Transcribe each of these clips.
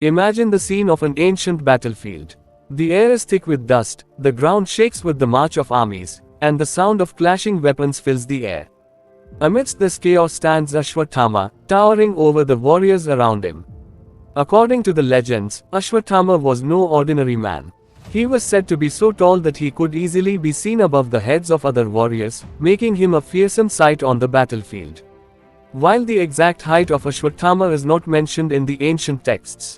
Imagine the scene of an ancient battlefield. The air is thick with dust, the ground shakes with the march of armies, and the sound of clashing weapons fills the air. Amidst this chaos stands Ashwathama, towering over the warriors around him. According to the legends, Ashwathama was no ordinary man. He was said to be so tall that he could easily be seen above the heads of other warriors, making him a fearsome sight on the battlefield. While the exact height of Ashwathama is not mentioned in the ancient texts,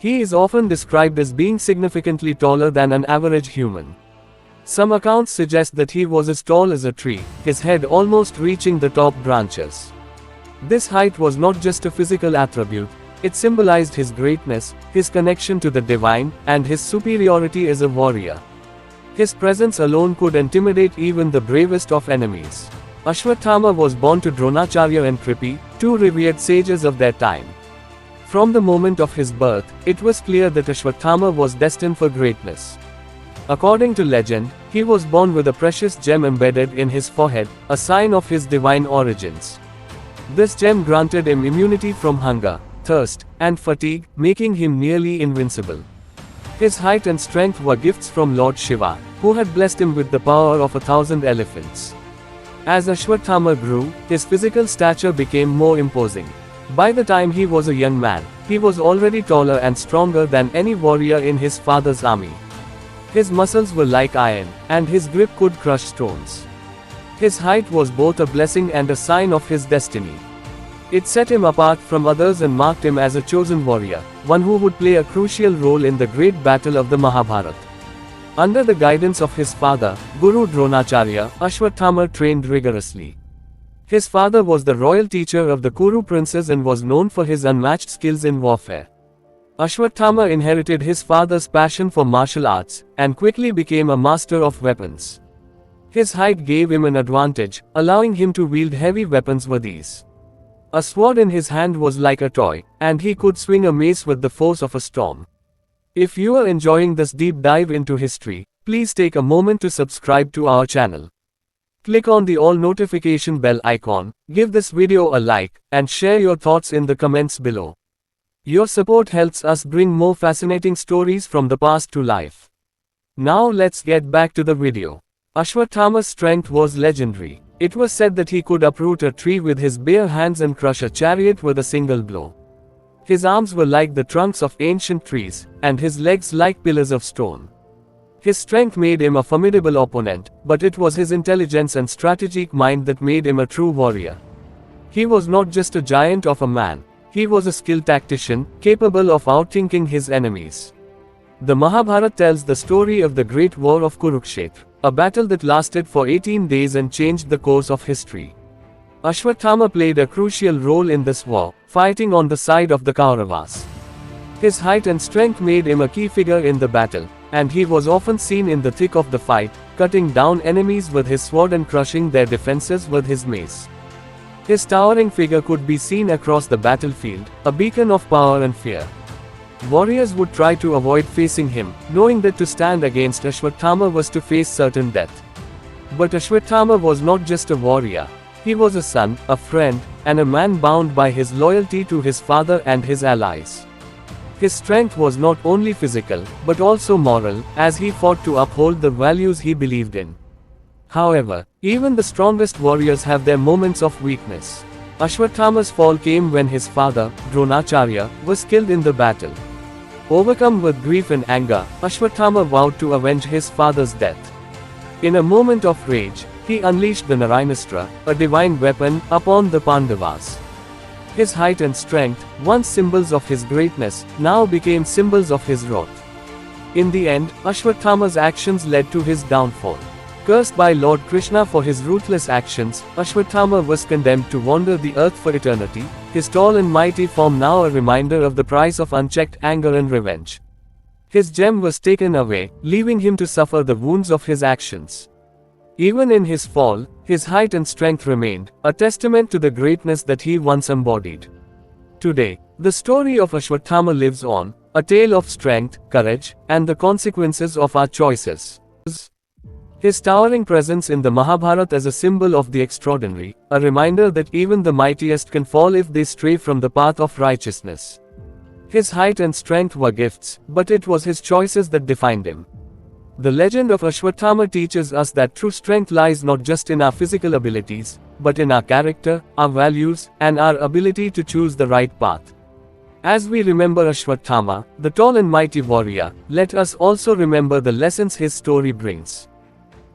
he is often described as being significantly taller than an average human. Some accounts suggest that he was as tall as a tree, his head almost reaching the top branches. This height was not just a physical attribute, it symbolized his greatness, his connection to the divine, and his superiority as a warrior. His presence alone could intimidate even the bravest of enemies. Ashwathama was born to Dronacharya and Kripi, two revered sages of their time. From the moment of his birth, it was clear that Ashwathama was destined for greatness. According to legend, he was born with a precious gem embedded in his forehead, a sign of his divine origins. This gem granted him immunity from hunger, thirst, and fatigue, making him nearly invincible. His height and strength were gifts from Lord Shiva, who had blessed him with the power of 1,000 elephants. As Ashwathama grew, his physical stature became more imposing. By the time he was a young man, he was already taller and stronger than any warrior in his father's army. His muscles were like iron, and his grip could crush stones. His height was both a blessing and a sign of his destiny. It set him apart from others and marked him as a chosen warrior, one who would play a crucial role in the great battle of the Mahabharata. Under the guidance of his father, Guru Dronacharya, Ashwathama trained rigorously. His father was the royal teacher of the Kuru princes and was known for his unmatched skills in warfare. Ashwathama inherited his father's passion for martial arts, and quickly became a master of weapons. His height gave him an advantage, allowing him to wield heavy weapons with ease. A sword in his hand was like a toy, and he could swing a mace with the force of a storm. If you are enjoying this deep dive into history, please take a moment to subscribe to our channel. Click on the all notification bell icon, give this video a like, and share your thoughts in the comments below. Your support helps us bring more fascinating stories from the past to life. Now let's get back to the video. Ashwathama's strength was legendary. It was said that he could uproot a tree with his bare hands and crush a chariot with a single blow. His arms were like the trunks of ancient trees, and his legs like pillars of stone. His strength made him a formidable opponent, but it was his intelligence and strategic mind that made him a true warrior. He was not just a giant of a man, he was a skilled tactician, capable of outthinking his enemies. The Mahabharata tells the story of the Great War of Kurukshetra, a battle that lasted for 18 days and changed the course of history. Ashwathama played a crucial role in this war, fighting on the side of the Kauravas. His height and strength made him a key figure in the battle, and he was often seen in the thick of the fight, cutting down enemies with his sword and crushing their defenses with his mace. His towering figure could be seen across the battlefield, a beacon of power and fear. Warriors would try to avoid facing him, knowing that to stand against Ashwathama was to face certain death. But Ashwathama was not just a warrior. He was a son, a friend, and a man bound by his loyalty to his father and his allies. His strength was not only physical, but also moral, as he fought to uphold the values he believed in. However, even the strongest warriors have their moments of weakness. Ashwathama's fall came when his father, Dronacharya, was killed in the battle. Overcome with grief and anger, Ashwathama vowed to avenge his father's death. In a moment of rage, he unleashed the Narayanastra, a divine weapon, upon the Pandavas. His height and strength, once symbols of his greatness, now became symbols of his wrath. In the end, Ashwathama's actions led to his downfall. Cursed by Lord Krishna for his ruthless actions, Ashwathama was condemned to wander the earth for eternity, his tall and mighty form now a reminder of the price of unchecked anger and revenge. His gem was taken away, leaving him to suffer the wounds of his actions. Even in his fall, his height and strength remained, a testament to the greatness that he once embodied. Today, the story of Ashwathama lives on, a tale of strength, courage, and the consequences of our choices. His towering presence in the Mahabharata is a symbol of the extraordinary, a reminder that even the mightiest can fall if they stray from the path of righteousness. His height and strength were gifts, but it was his choices that defined him. The legend of Ashwathama teaches us that true strength lies not just in our physical abilities, but in our character, our values, and our ability to choose the right path. As we remember Ashwathama, the tall and mighty warrior, let us also remember the lessons his story brings.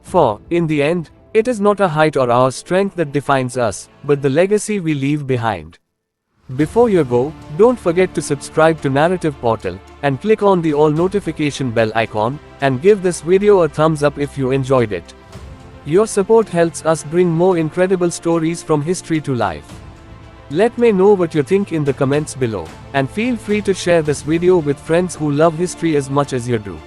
For, in the end, it is not our height or our strength that defines us, but the legacy we leave behind. Before you go, don't forget to subscribe to Narrative Portal, and click on the all notification bell icon, and give this video a thumbs up if you enjoyed it. Your support helps us bring more incredible stories from history to life. Let me know what you think in the comments below, and feel free to share this video with friends who love history as much as you do.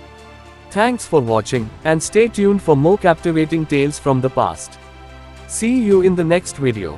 Thanks for watching, and stay tuned for more captivating tales from the past. See you in the next video.